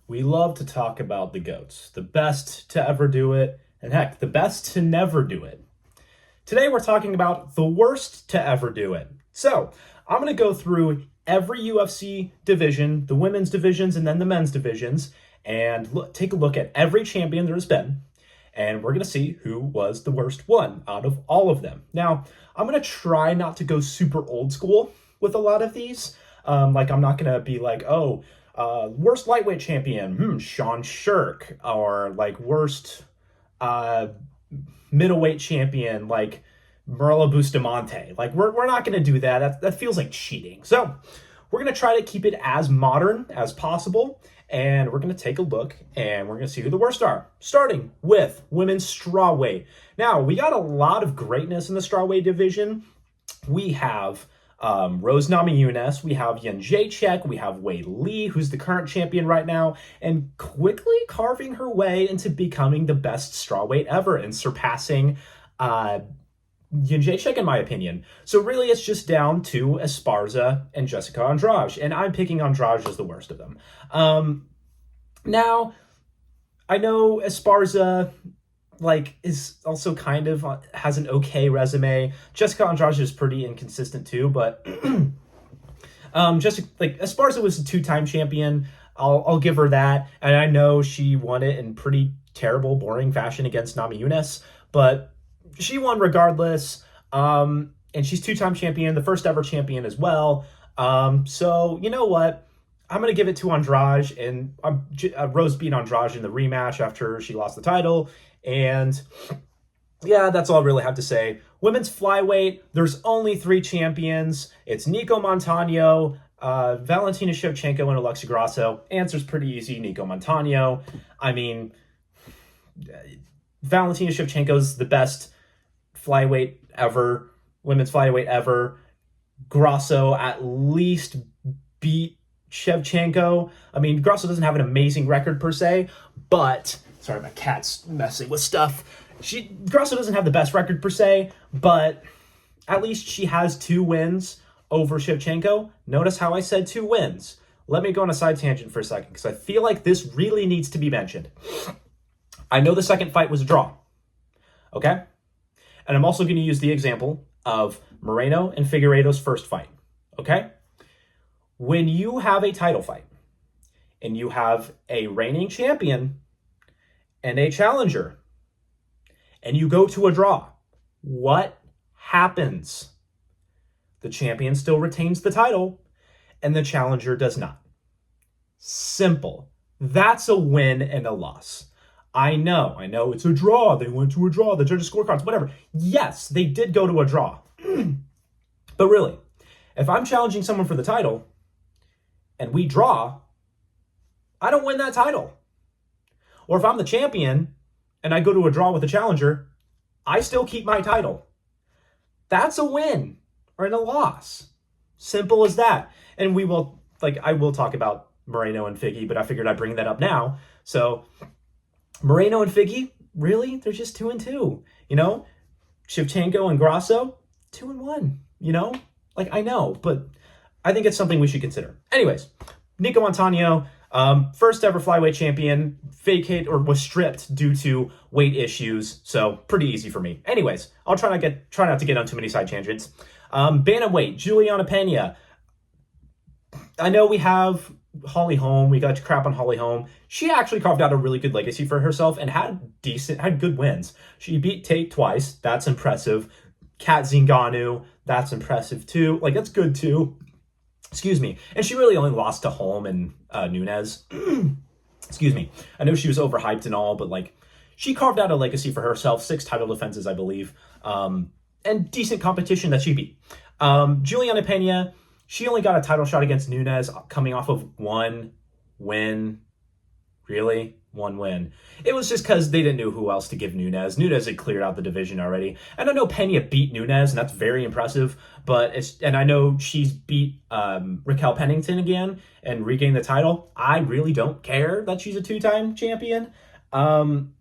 We love to talk about the GOATs, the best to ever do it, and heck, the best to never do it. Today we're talking about the worst to ever do it. So, I'm going to go through every UFC division, the women's divisions, and then the men's divisions, and take a look at every champion there has been, and we're going to see who was the worst one out of all of them. Now, I'm going to try not to go super old school with a lot of these. I'm not going to be like, worst lightweight champion, Sean Shirk, or like worst middleweight champion, like Merla Bustamante. Like we're not going to do that. That feels like cheating. So we're going to try to keep it as modern as possible. And we're going to take a look and we're going to see who the worst are. Starting with women's strawweight. Now, we got a lot of greatness in the strawweight division. We have Rose Namajunas, we have Jędrzejczyk, we have Wei Li, who's the current champion right now, and quickly carving her way into becoming the best strawweight ever and surpassing Jędrzejczyk, in my opinion. So really, it's just down to Esparza and Jessica Andrade, and I'm picking Andrade as the worst of them. Now, I know Esparza is also kind of has an okay resume. Jessica Andrade is pretty inconsistent too, but Esparza was a two-time champion. I'll give her that, and I know she won it in pretty terrible, boring fashion against Namajunas, but she won regardless. And she's two-time champion, the first ever champion as well. So you know what? I'm going to give it to Andrade, and Rose beat Andrade in the rematch after she lost the title. And yeah, that's all I really have to say. Women's flyweight, there's only 3 champions. It's Nico Montano, Valentina Shevchenko, and Alexa Grasso. Answer's pretty easy, Nico Montano. I mean, Valentina Shevchenko's the best flyweight ever, women's flyweight ever. Grasso at least beat Shevchenko. I mean, Grasso doesn't have an amazing record per se, but sorry, my cat's messing with stuff. Grasso doesn't have the best record per se, but at least she has 2 wins over Shevchenko. Notice how I said 2 wins. Let me go on a side tangent for a second, because I feel like this really needs to be mentioned. I know the second fight was a draw, okay? And I'm also going to use the example of Moreno and Figueiredo's first fight, okay? When you have a title fight, and you have a reigning champion and a challenger, and you go to a draw, what happens? The champion still retains the title, and the challenger does not. Simple. That's a win and a loss. I know it's a draw. They went to a draw. The judges' scorecards, whatever. Yes, they did go to a draw. But really, if I'm challenging someone for the title, and we draw, I don't win that title. Or if I'm the champion and I go to a draw with a challenger, I still keep my title. That's a win or a loss. Simple as that. And I will talk about Moreno and Figgy, but I figured I'd bring that up now. So Moreno and Figgy, really? They're just 2-2. Shevchenko and Grasso, 2-1. I know, but I think it's something we should consider. Anyways, Nico Montano, first ever flyweight champion, was stripped due to weight issues, so pretty easy for me. Anyways, I'll try not to get on too many side tangents. Bantamweight, Juliana Pena. I know we have Holly Holm. We got to crap on Holly Holm. She actually carved out a really good legacy for herself and had good wins. She beat Tate twice. That's impressive. Kat Zingano. That's impressive too. That's good too. Excuse me. And she really only lost to Holm and Nunes. Excuse me. I know she was overhyped and all, but she carved out a legacy for herself. 6 title defenses, I believe. And decent competition that she beat. Juliana Pena, she only got a title shot against Nunes coming off of 1 win. Really? 1 win. It was just because they didn't know who else to give Nunes. Nunes had cleared out the division already. And I know Pena beat Nunes, and that's very impressive. And I know she's beat Raquel Pennington again and regained the title. I really don't care that she's a 2-time champion. And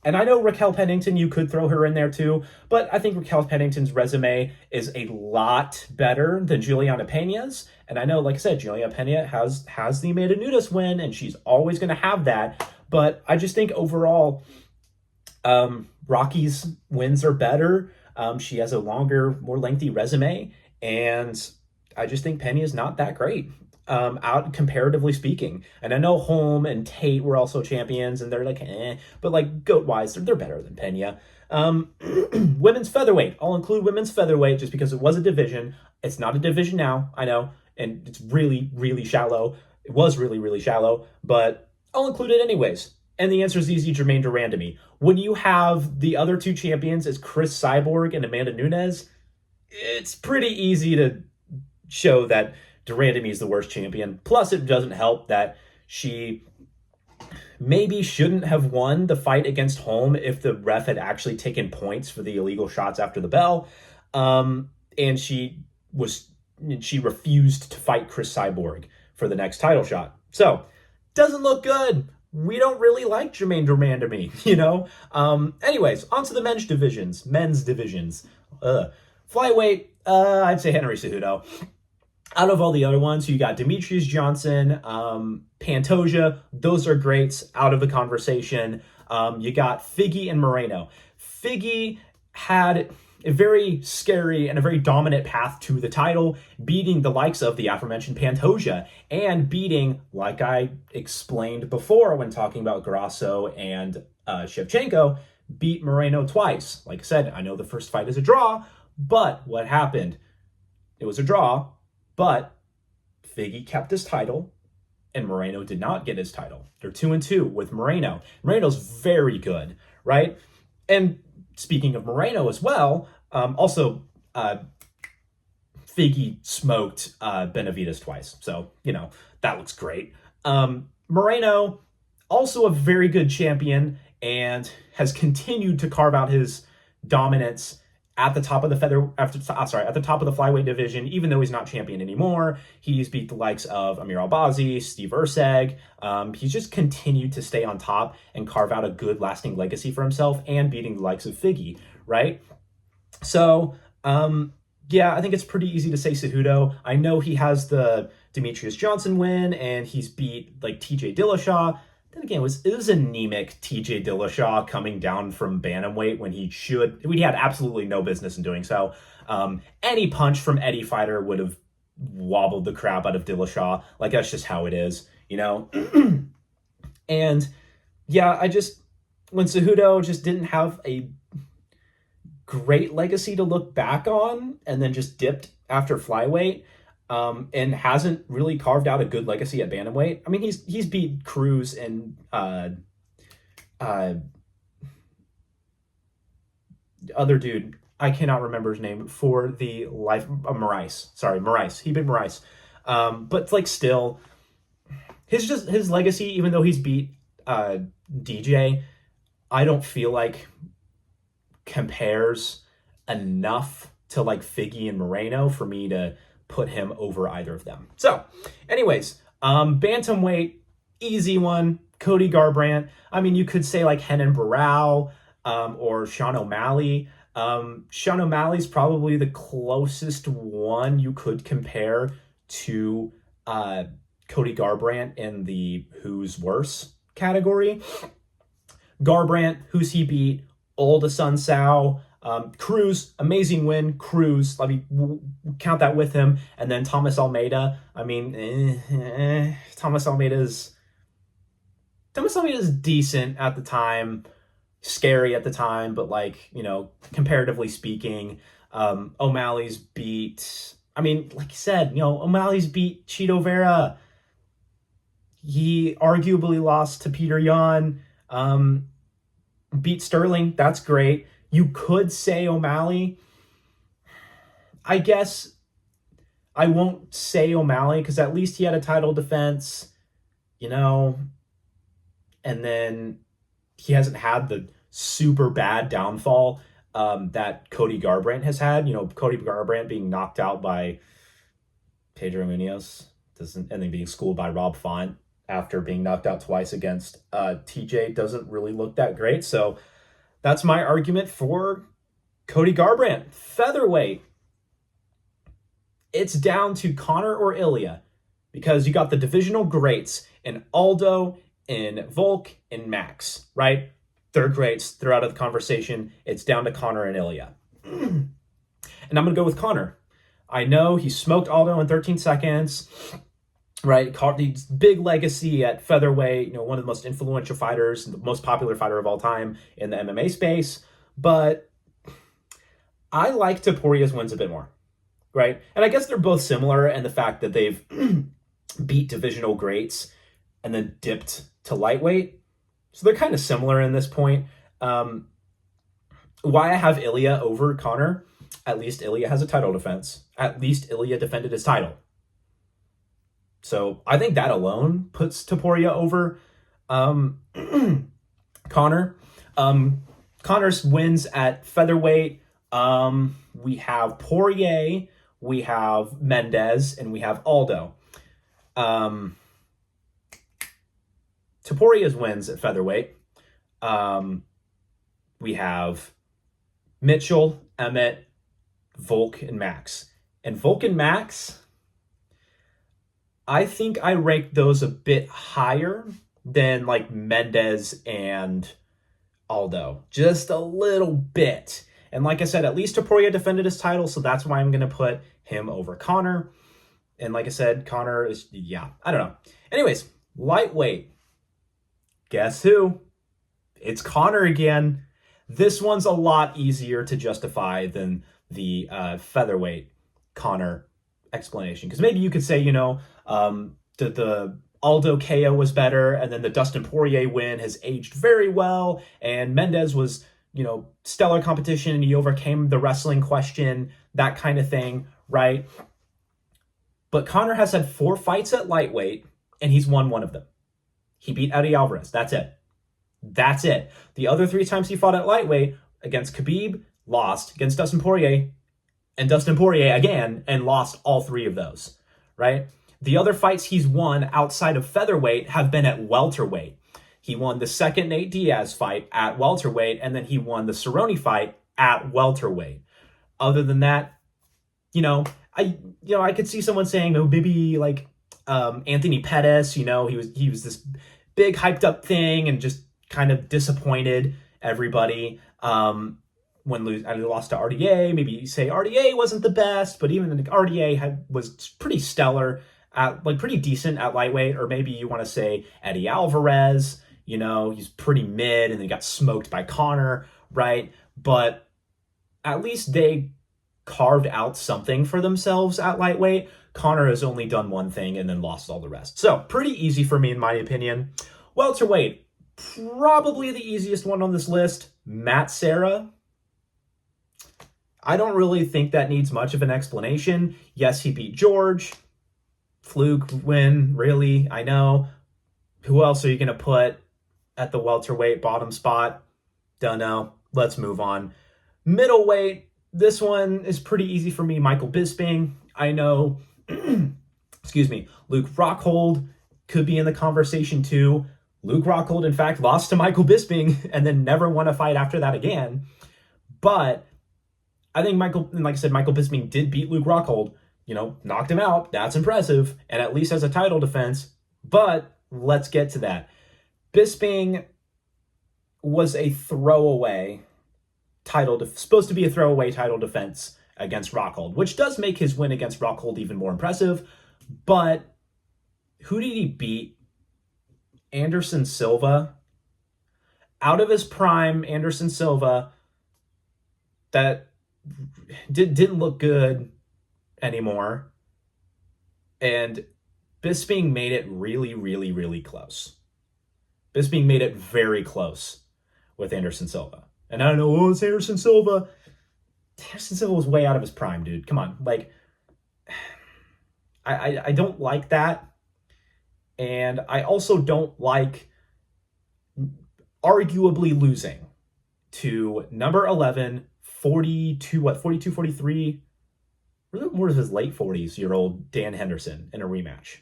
And I know Raquel Pennington, you could throw her in there too, but I think Raquel Pennington's resume is a lot better than Juliana Pena's. And I know, like I said, Juliana Pena has the Amanda Nunes win, and she's always going to have that. But I just think overall, Rocky's wins are better. She has a longer, more lengthy resume, and I just think Penny is not that great. Out comparatively speaking, and I know Holm and Tate were also champions, and they're like, but like goat wise, they're better than Pena. Women's featherweight, I'll include women's featherweight just because it was a division. It's not a division now, I know, and it's really, really shallow. It was really, really shallow, but I'll include it anyways. And the answer is easy, Jermaine Durand to me. When you have the other two champions as Chris Cyborg and Amanda Nunes, it's pretty easy to show that Durandamy is the worst champion. Plus, it doesn't help that she maybe shouldn't have won the fight against Holm if the ref had actually taken points for the illegal shots after the bell. And she refused to fight Chris Cyborg for the next title shot. So, doesn't look good. We don't really like Jermaine Durandamy, you know? Anyways, on to the men's divisions. Flyweight, I'd say Henry Cejudo. Out of all the other ones, you got Demetrius Johnson, Pantoja. Those are greats out of the conversation. You got Figgy and Moreno. Figgy had a very scary and a very dominant path to the title, beating the likes of the aforementioned Pantoja and beating, like I explained before when talking about Grasso and Shevchenko, beat Moreno twice. Like I said, I know the first fight is a draw, but what happened? It was a draw, but Figgy kept his title and Moreno did not get his title. They're 2-2 with Moreno. Moreno's very good, right? And speaking of Moreno as well, also Figgy smoked Benavidez twice. So, you know, that looks great. Moreno, also a very good champion and has continued to carve out his dominance at the top of the at the top of the flyweight division, even though he's not champion anymore. He's beat the likes of Amir Albazi, Steve Erceg. He's just continued to stay on top and carve out a good lasting legacy for himself and beating the likes of Figgy, right? So, yeah, I think it's pretty easy to say Cejudo. I know he has the Demetrius Johnson win and he's beat like TJ Dillashaw. Then again, it was anemic TJ Dillashaw coming down from bantamweight when he had absolutely no business in doing so. Any punch from Eddie Fighter would have wobbled the crap out of Dillashaw. Like, that's just how it is, you know? And yeah, when Cejudo just didn't have a great legacy to look back on and then just dipped after flyweight, and hasn't really carved out a good legacy at bantamweight. I mean, he's beat Cruz and other dude, I cannot remember his name for the life. Moraes. Sorry, Moraes. He beat Moraes. But like still, his legacy, even though he's beat DJ, I don't feel like compares enough to like Figgy and Moreno for me to put him over either of them. So, anyways, bantamweight, easy one, Cody Garbrandt. I mean, you could say like Renan Barão, or Sean O'Malley. Sean O'Malley's probably the closest one you could compare to Cody Garbrandt in the who's worse category. Garbrandt, who's he beat? Olda Sun Sao. Cruz, amazing win. Cruz, let me count that with him. And then Thomas Almeida. I mean, Thomas Almeida's decent at the time, scary at the time, but like, you know, comparatively speaking, O'Malley's beat. I mean, like you said, you know, O'Malley's beat Chito Vera. He arguably lost to Peter Yan. Beat Sterling. That's great. You could say O'Malley. I guess I won't say O'Malley because at least he had a title defense, you know, and then he hasn't had the super bad downfall that Cody Garbrandt has had. You know, Cody Garbrandt being knocked out by Pedro Munoz and then being schooled by Rob Font after being knocked out twice against TJ doesn't really look that great. So That's my argument for Cody Garbrandt. Featherweight. It's down to Conor or Ilya because you got the divisional greats in Aldo, in Volk, in Max, right? They're greats. They're out of the conversation. It's down to Conor and Ilya. And I'm going to go with Conor. I know he smoked Aldo in 13 seconds, right? He's big legacy at featherweight, one of the most influential fighters, the most popular fighter of all time in the MMA space. But I like Topuria's wins a bit more, right? And I guess they're both similar in the fact that they've beat divisional greats and then dipped to lightweight. So they're kind of similar in this point. Why I have Ilya over Conor, at least Ilya has a title defense. At least Ilya defended his title. So I think that alone puts Topuria over Conor. Conor's wins at featherweight. We have Poirier, we have Mendez, and we have Aldo. Topuria's wins at featherweight. We have Mitchell, Emmett, Volk, and Max. And Volk and Max, I think I rank those a bit higher than like Mendez and Aldo. Just a little bit. And like I said, at least Topuria defended his title, so that's why I'm going to put him over Conor. And like I said, Conor is, I don't know. Anyways, lightweight. Guess who? It's Conor again. This one's a lot easier to justify than the featherweight Conor explanation. Because maybe you could say, the Aldo KO was better, and then the Dustin Poirier win has aged very well, and Mendez was, stellar competition, and he overcame the wrestling question, that kind of thing, right? But Conor has had 4 fights at lightweight, and he's won one of them. He beat Eddie Alvarez. That's it. That's it. The other 3 times he fought at lightweight, against Khabib, lost. Against Dustin Poirier, and Dustin Poirier again, and lost all 3 of those, right? The other fights he's won outside of featherweight have been at welterweight. He won the second Nate Diaz fight at welterweight, and then he won the Cerrone fight at welterweight. Other than that, I could see someone saying, maybe like Anthony Pettis, he was this big hyped up thing and just kind of disappointed everybody. When I lost to RDA, maybe you say RDA wasn't the best, but even RDA was pretty stellar at pretty decent at lightweight. Or maybe you want to say Eddie Alvarez, he's pretty mid and then got smoked by Conor, right? But at least they carved out something for themselves at lightweight. Conor has only done one thing and then lost all the rest. So pretty easy for me in my opinion. Welterweight, probably the easiest one on this list, Matt Serra. I don't really think that needs much of an explanation. Yes, he beat George. Fluke win, really, I know. Who else are you going to put at the welterweight bottom spot? Don't know. Let's move on. Middleweight, this one is pretty easy for me. Michael Bisping. I know, excuse me, Luke Rockhold could be in the conversation too. Luke Rockhold, in fact, lost to Michael Bisping and then never won a fight after that again. But I think Michael Bisping did beat Luke Rockhold, knocked him out. That's impressive. And at least has a title defense. But let's get to that. Bisping was a throwaway supposed to be a throwaway title defense against Rockhold, which does make his win against Rockhold even more impressive. But who did he beat? Anderson Silva. Out of his prime, Anderson Silva, that didn't look good anymore. And Bisping made it really, really, really close. Bisping made it very close with Anderson Silva. And I don't know, it's Anderson Silva. Anderson Silva was way out of his prime, dude. Come on. I don't like that. And I also don't like arguably losing to number 11, 42, 43, more of his late 40s-year-old Dan Henderson in a rematch.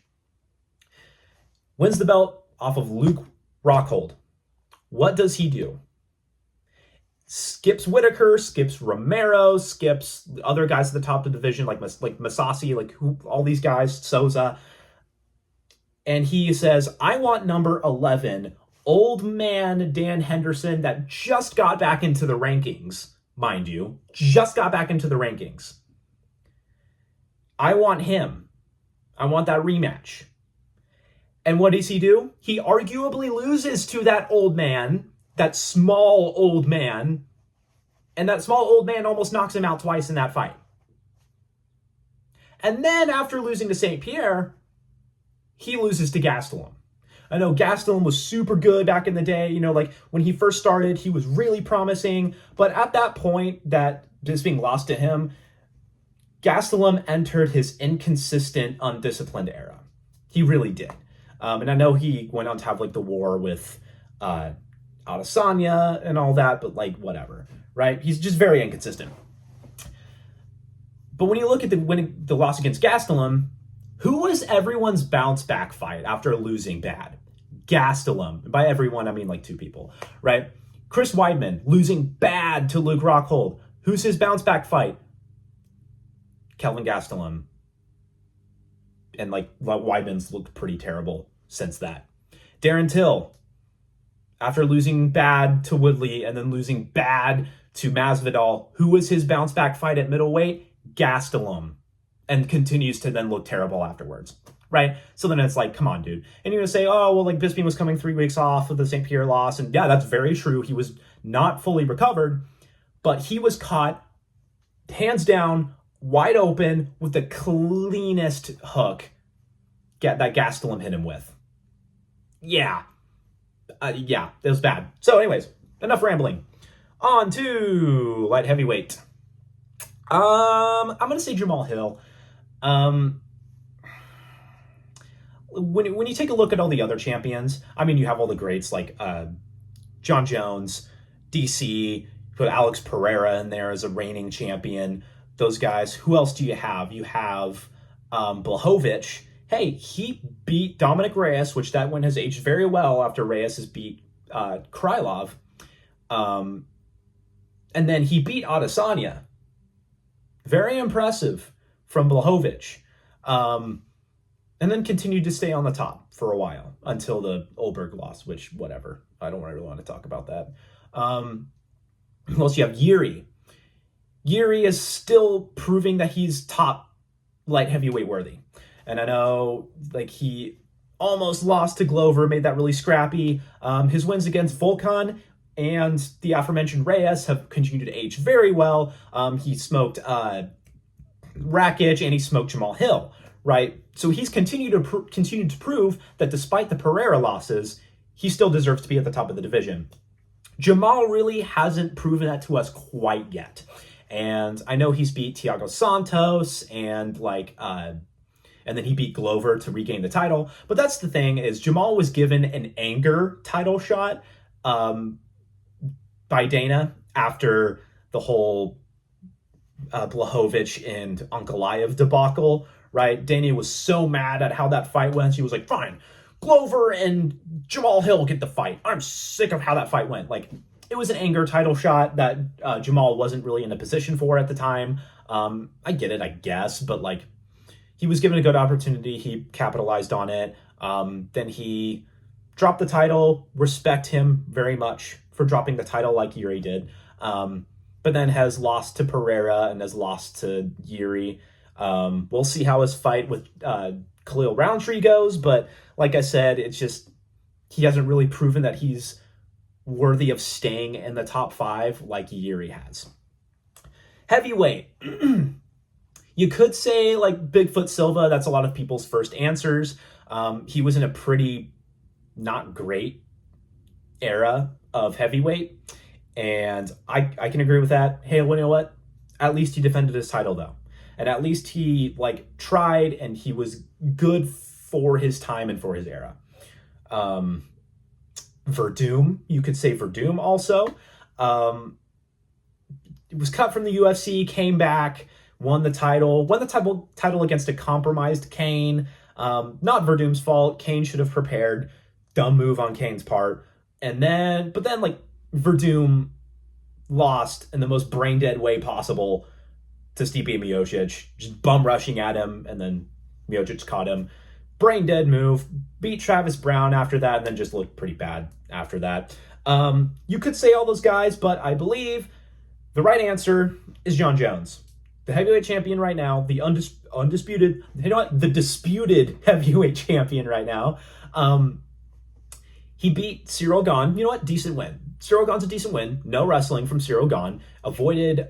Wins the belt off of Luke Rockhold. What does he do? skips Whitaker, skips Romero, skips other guys at the top of the division like Masasi, all these guys, Souza. And he says, I want number 11, old man Dan Henderson, that just got back into the rankings, mind you, just got back into the rankings. I want him. I want that rematch. And what does he do? He arguably loses to that old man, that small old man, and that small old man almost knocks him out twice in that fight. And then after losing to St. Pierre, he loses to Gastelum. I know Gastelum was super good back in the day. You know, like when he first started, he was really promising. But at that point, that just being lost to him, Gastelum entered his inconsistent, undisciplined era. He really did. And I know he went on to have like the war with Adesanya and all that, but like whatever, right? He's just very inconsistent. But when you look at the loss against Gastelum, who was everyone's bounce back fight after losing bad? Gastelum. By everyone, I mean like two people, right? Chris Weidman losing bad to Luke Rockhold. Who's his bounce back fight? Kelvin Gastelum. And like Weidman's looked pretty terrible since that. Darren Till, after losing bad to Woodley and then losing bad to Masvidal, who was his bounce back fight at middleweight? Gastelum. And continues to then look terrible afterwards, right? So then it's like, come on, dude. And you're going to say, oh, well, like Bisping was coming 3 weeks off of the St. Pierre loss. And yeah, that's very true. He was not fully recovered, but he was caught hands down, wide open with the cleanest hook that Gastelum hit him with. Yeah, it was bad. So anyways, enough rambling. On to light heavyweight. I'm going to say Jamal Hill. When you take a look at all the other champions, I mean, you have all the greats like John Jones, DC, put Alex Pereira in there as a reigning champion. Those guys. Who else do you have? You have Blachowicz. Hey, he beat Dominic Reyes, which that one has aged very well after Reyes has beat Krylov. And then he beat Adesanya. Very impressive from Blachowicz. And then continued to stay on the top for a while until the Olberg loss, which, whatever. I don't really want to talk about that. Plus, you have Yuri. Yuri is still proving that he's top light heavyweight worthy. And I know like he almost lost to Glover, made that really scrappy. His wins against Volkan and the aforementioned Reyes have continued to age very well. He smoked Rakic and he smoked Jamal Hill, right? So he's continued to prove that despite the Pereira losses, he still deserves to be at the top of the division. Jamal really hasn't proven that to us quite yet. And I know he's beat Thiago Santos and and then he beat Glover to regain the title. But that's the thing is Jamal was given an anger title shot by Dana after the whole Blachowicz and Ankalaev debacle, right? Dana was so mad at how that fight went. She was like, fine, Glover and Jamal Hill get the fight. I'm sick of how that fight went. Like, it was an anger title shot that Jamal wasn't really in a position for at the time. I get it, I guess, but like, he was given a good opportunity. He capitalized on it. Then he dropped the title. Respect him very much for dropping the title like Yuri did. But then has lost to Pereira and has lost to Yuri. We'll see how his fight with Khalil Roundtree goes. But like I said, it's just he hasn't really proven that he's worthy of staying in the top 5 like Yuri has. Heavyweight. You could say like Bigfoot Silva. That's a lot of people's first answers. He was in a pretty not great era of heavyweight. And I can agree with that. Hey, well, you know what? At least he defended his title though. And at least he like tried and he was good for his time and for his era. Verdum, you could say Verdum also. It was cut from the UFC, came back, won the title against a compromised Kane. Not Verdum's fault. Kane should have prepared. Dumb move on Kane's part. But then like Verdum lost in the most brain dead way possible to Stipe Miocic, just bum rushing at him, and then Miocic caught him. Brain dead move, beat Travis Brown after that, and then just looked pretty bad after that. You could say all those guys, but I believe the right answer is John Jones, the heavyweight champion right now, the undisputed, you know what, the disputed heavyweight champion right now. He beat Cyril Gane. You know what? Decent win. Cyril Gane's a decent win. No wrestling from Cyril Gane. Avoided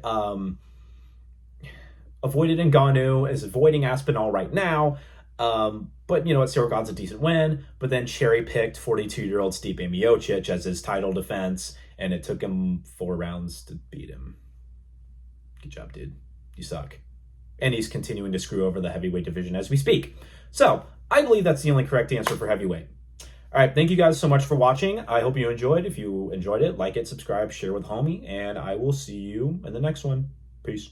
Ngannou, is avoiding Aspinall right now. But you know what? Cyril Gane's a decent win. But then cherry-picked 42-year-old Stipe Miocic as his title defense, and it took him 4 rounds to beat him. Good job, dude. You suck. And he's continuing to screw over the heavyweight division as we speak. So, I believe that's the only correct answer for heavyweight. All right, thank you guys so much for watching. I hope you enjoyed. If you enjoyed it, like it, subscribe, share with homie, and I will see you in the next one. Peace.